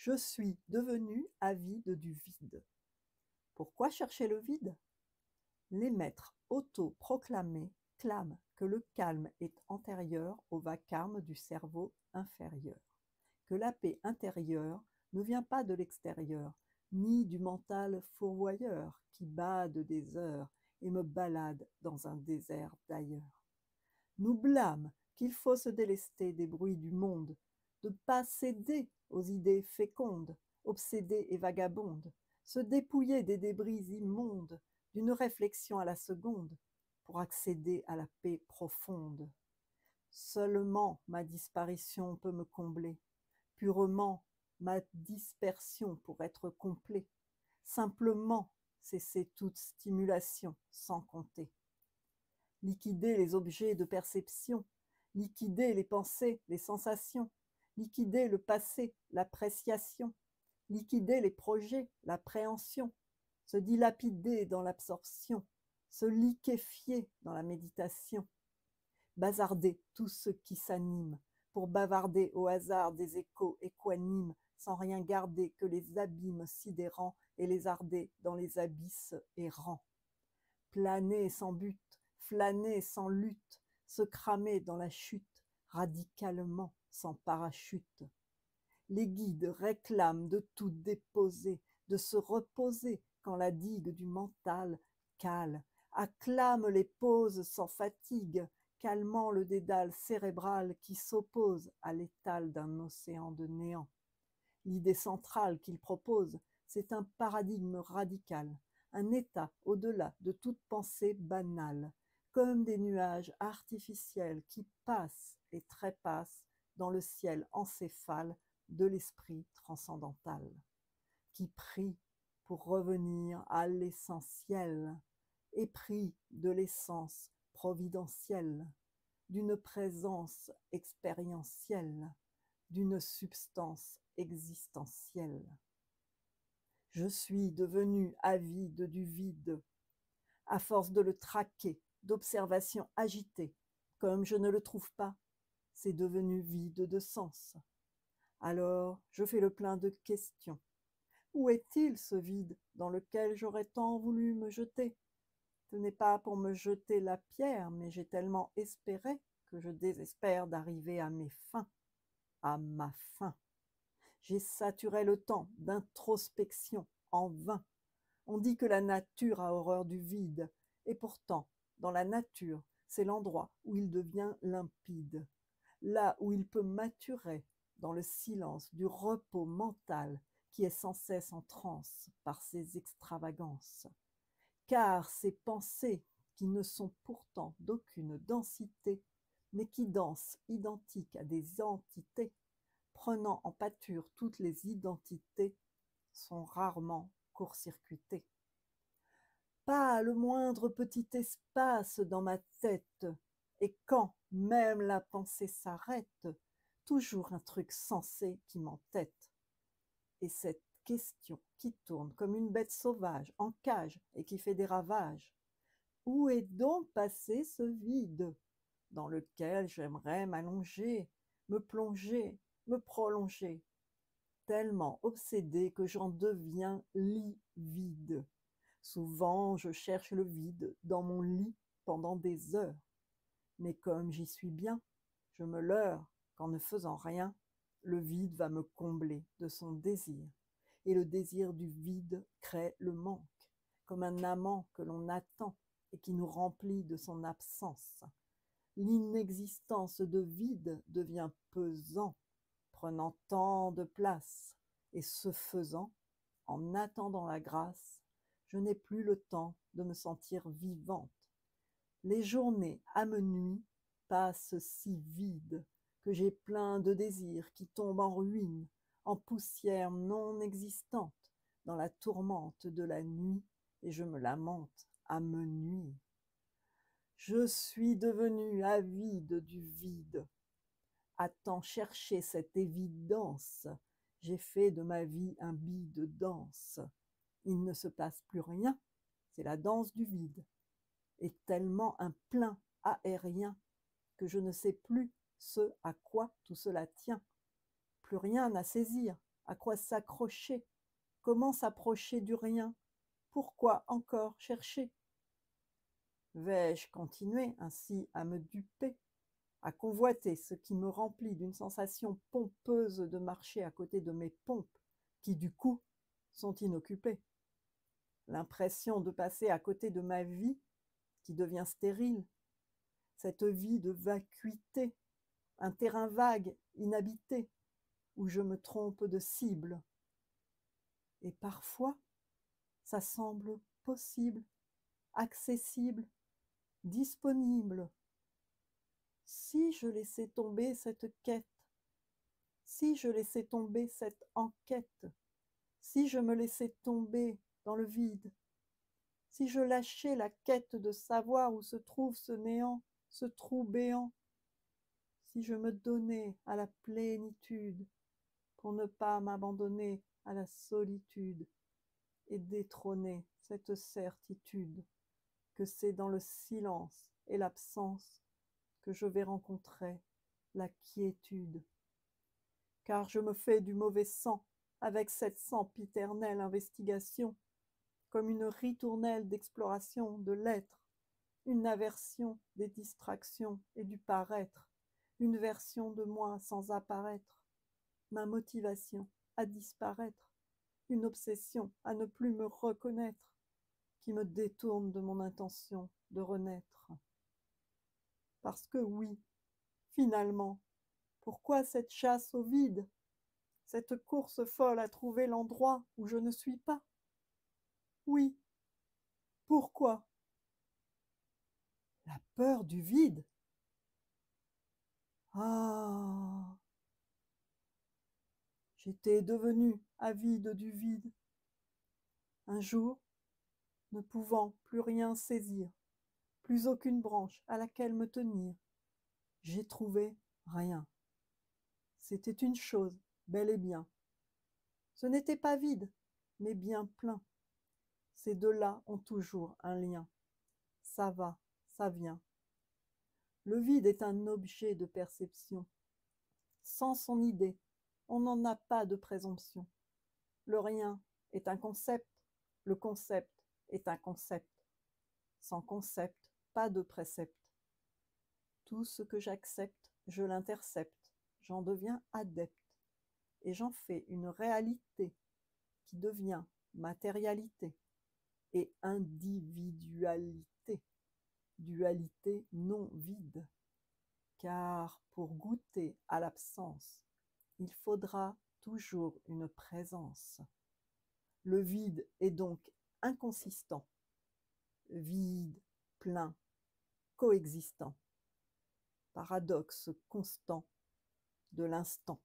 Je suis devenu avide du vide. Pourquoi chercher le vide? Les maîtres autoproclamés clament que le calme est antérieur au vacarme du cerveau inférieur, que la paix intérieure ne vient pas de l'extérieur, ni du mental fourvoyeur qui bade des heures et me balade dans un désert d'ailleurs. Nous blâment qu'il faut se délester des bruits du monde, de pas céder aux idées fécondes, obsédées et vagabondes, se dépouiller des débris immondes d'une réflexion à la seconde pour accéder à la paix profonde. Seulement ma disparition peut me combler, purement ma dispersion pour être complet, simplement cesser toute stimulation sans compter. Liquider les objets de perception, liquider les pensées, les sensations, liquider le passé, l'appréciation, liquider les projets, l'appréhension, se dilapider dans l'absorption, se liquéfier dans la méditation, bazarder tout ce qui s'anime, pour bavarder au hasard des échos équanimes, sans rien garder que les abîmes sidérants et lézarder dans les abysses errants. Planer sans but, flâner sans lutte, se cramer dans la chute, radicalement sans parachute. Les guides réclament de tout déposer, de se reposer quand la digue du mental cale, acclament les pauses sans fatigue, calmant le dédale cérébral qui s'oppose à l'étal d'un océan de néant. L'idée centrale qu'ils proposent, c'est un paradigme radical, un état au-delà de toute pensée banale, comme des nuages artificiels qui passent et trépassent dans le ciel encéphale de l'esprit transcendantal, qui prie pour revenir à l'essentiel, épris de l'essence providentielle, d'une présence expérientielle, d'une substance existentielle. Je suis devenu avide du vide, à force de le traquer, d'observations agitées, comme je ne le trouve pas, c'est devenu vide de sens. Alors je fais le plein de questions. Où est-il ce vide dans lequel j'aurais tant voulu me jeter? Ce n'est pas pour me jeter la pierre, mais j'ai tellement espéré que je désespère d'arriver à mes fins, à ma fin. J'ai saturé le temps d'introspection en vain. On dit que la nature a horreur du vide, et pourtant, dans la nature, c'est l'endroit où il devient limpide, là où il peut maturer dans le silence du repos mental qui est sans cesse en transe par ses extravagances. Car ces pensées, qui ne sont pourtant d'aucune densité, mais qui dansent identiques à des entités, prenant en pâture toutes les identités, sont rarement court-circuitées. Pas le moindre petit espace dans ma tête, et quand même la pensée s'arrête, toujours un truc sensé qui m'entête. Et cette question qui tourne comme une bête sauvage en cage et qui fait des ravages. Où est donc passé ce vide dans lequel j'aimerais m'allonger, me plonger, me prolonger, tellement obsédé que j'en deviens livide. Souvent, je cherche le vide dans mon lit pendant des heures. Mais comme j'y suis bien, je me leurre qu'en ne faisant rien, le vide va me combler de son désir. Et le désir du vide crée le manque, comme un amant que l'on attend et qui nous remplit de son absence. L'inexistence de vide devient pesant, prenant tant de place, et ce faisant, en attendant la grâce, je n'ai plus le temps de me sentir vivante. Les journées à minuit passent si vides que j'ai plein de désirs qui tombent en ruine, en poussière non existante, dans la tourmente de la nuit, et je me lamente à me nuire. Je suis devenu avide du vide. À tant chercher cette évidence, j'ai fait de ma vie un billet de danse. Il ne se passe plus rien, c'est la danse du vide, et tellement un plein aérien que je ne sais plus ce à quoi tout cela tient. Plus rien à saisir, À quoi s'accrocher? Comment s'approcher du rien? Pourquoi encore chercher? Vais-je continuer ainsi à me duper, à convoiter ce qui me remplit d'une sensation pompeuse de marcher à côté de mes pompes, qui du coup sont inoccupées? L'impression de passer à côté de ma vie, qui devient stérile, cette vie de vacuité, un terrain vague, inhabité, où je me trompe de cible. Et parfois, ça semble possible, accessible, disponible. Si je laissais tomber cette quête, si je laissais tomber cette enquête, si je me laissais tomber dans le vide, si je lâchais la quête de savoir où se trouve ce néant, ce trou béant, si je me donnais à la plénitude pour ne pas m'abandonner à la solitude et détrôner cette certitude que c'est dans le silence et l'absence que je vais rencontrer la quiétude. Car je me fais du mauvais sang avec cette sempiternelle investigation, comme une ritournelle d'exploration de l'être, une aversion des distractions et du paraître, une version de moi sans apparaître, ma motivation à disparaître, une obsession à ne plus me reconnaître, qui me détourne de mon intention de renaître. Parce que oui, finalement, pourquoi cette chasse au vide, cette course folle à trouver l'endroit où je ne suis pas? Oui, pourquoi? La peur du vide? Ah, j'étais devenue avide du vide. Un jour, ne pouvant plus rien saisir, plus aucune branche à laquelle me tenir, j'ai trouvé rien. C'était une chose, bel et bien. Ce n'était pas vide, mais bien plein. Ces deux-là ont toujours un lien. Ça va, ça vient. Le vide est un objet de perception. Sans son idée, on n'en a pas de présomption. Le rien est un concept, le concept est un concept. Sans concept, pas de précepte. Tout ce que j'accepte, je l'intercepte, j'en deviens adepte, et j'en fais une réalité qui devient matérialité et individualité, dualité non vide. Car pour goûter à l'absence, il faudra toujours une présence. Le vide est donc inconsistant, vide, plein, coexistant, paradoxe constant de l'instant.